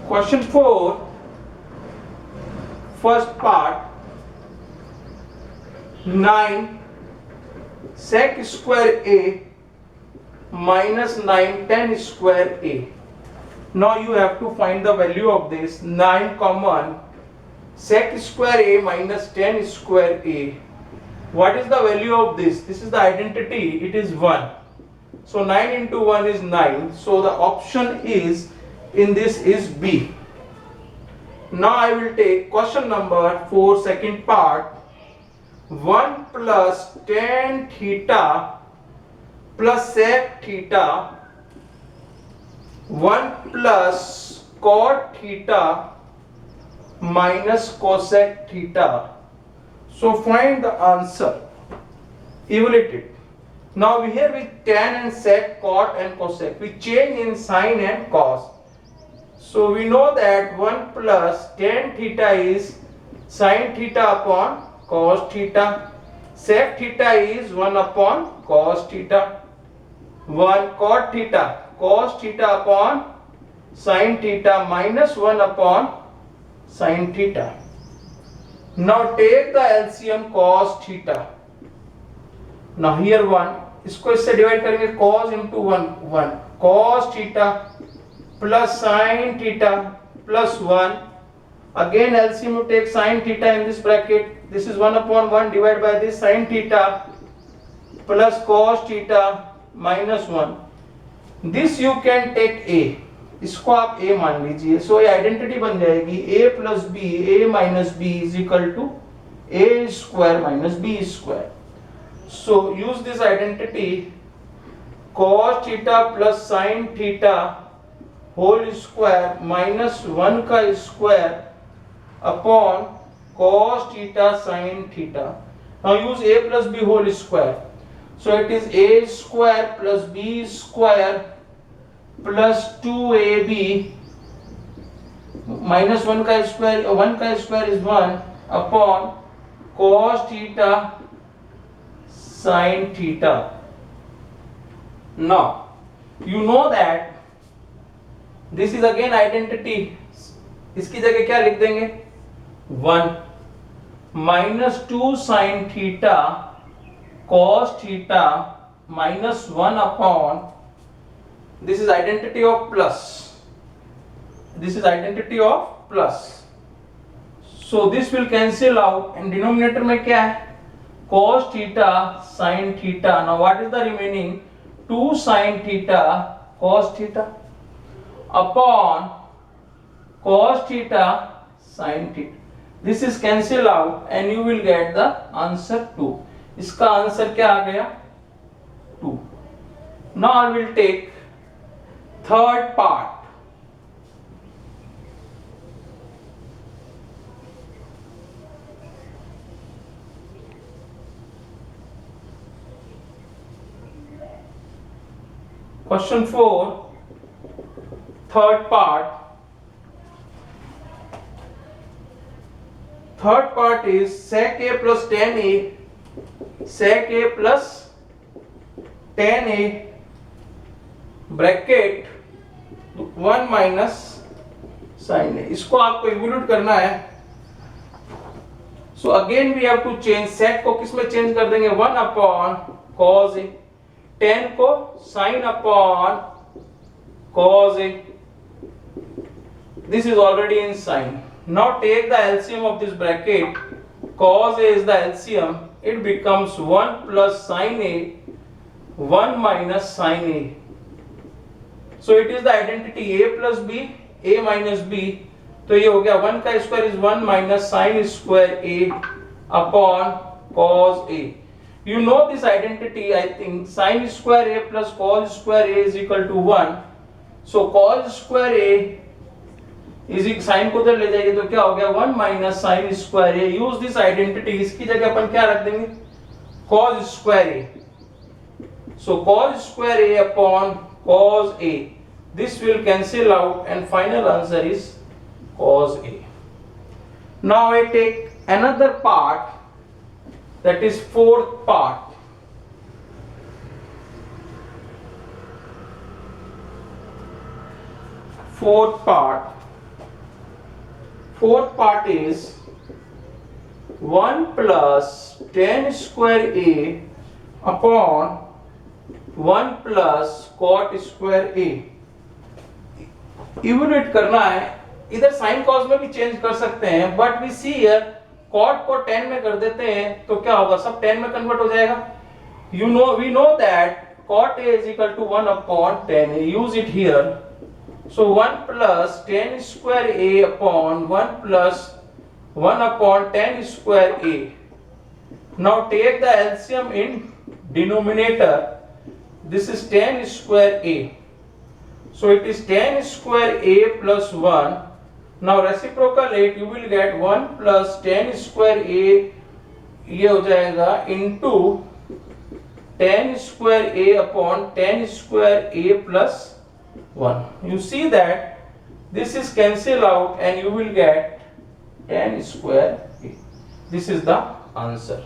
Question 4, first part, 9 sec square a minus 9 tan square a. Now you have to find the value of this 9 common sec square a minus tan square a. What is the value of this? This is the identity, it is 1. So 9 into 1 is 9. So the option is in this is B. Now I will take question number 4, second part. 1 plus tan theta plus sec theta 1 plus cot theta minus cosec theta. So find the answer. Evaluate it. Now we here with tan and sec, cot and cosec. We change in sin and cos. So we know that 1 plus tan theta is sin theta upon cos theta. Sec theta is 1 upon cos theta. 1 cot theta upon sin theta minus 1 upon sin theta. Now take the LCM cos theta. Now here 1, इसको इससे divide करेंगे, cos into 1 cos theta plus sin theta plus 1. Again LCM you take sin theta in this bracket. This is 1 upon 1 divided by this sin theta plus cos theta minus 1. This you can take A. इसको आप A मान लीजिए. So ये identity बन जाएगी A plus B, A minus B is equal to A square minus B square. So use this identity, cos theta plus sin theta whole square minus 1 का square upon cos theta sin theta. Now use A plus B whole square. So it is A square plus B square plus 2AB minus 1 का square is 1 upon cos theta sin theta. Now you know that this is again identity. इसकी जगह क्या लिख देंगे? 1 minus 2 sin theta cos theta minus 1 upon, this is identity of plus. This is identity of plus. So this will cancel out and denominator में क्या है? Cos theta sin theta. Now what is the remaining? 2 sin theta cos theta upon cos theta sin theta. This is cancel out and you will get the answer 2. इसका answer क्या आ गया? 2. Now I will take third part. Question 4, third part. Third part is sec A plus tan A, sec A plus tan A bracket 1 minus sign A. इसको आपको evaluate करना है. So again we have to change. Sec को किस में change कर देंगे? 1 upon cos A. tan को sin upon cos A. This is already in sin. Now take the LCM of this bracket. Cos A is the LCM. It becomes 1 plus sin A, 1 minus sin A. So it is the identity A plus B, A minus B. तो ये हो गया 1 का square is 1 minus sin square A upon cos A. You know this identity, I think. Sin square A plus cos square A is equal to 1. So cos square A is sin को उधर ले जाइए तो क्या हो गया? 1 minus sin square A. Use this identity. इसकी जगह अपन क्या रख देंगे? Cos square A. So cos square A upon cos A. This will cancel out and final answer is cos A. Now I take another part, that is fourth part. Fourth part. fourth part is 1 plus tan square A upon 1 plus cot square A. Evaluate करना है, इधर sine cos में भी change कर सकते हैं, but we see here cot को tan में कर देते हैं तो क्या होगा, सब tan में कन्वर्ट हो जाएगा. You know, we know that cot A is equal to 1 upon tan A. Use it here. So 1 plus tan square A upon 1 plus 1 upon tan square A. Now take the LCM in denominator. This is tan square A. So it is tan square A plus 1. Now reciprocate, you will get 1 plus tan square A, ये हो जाएगा into tan square A upon tan square A plus 1. You see that this is cancel out and you will get tan square A. This is the answer.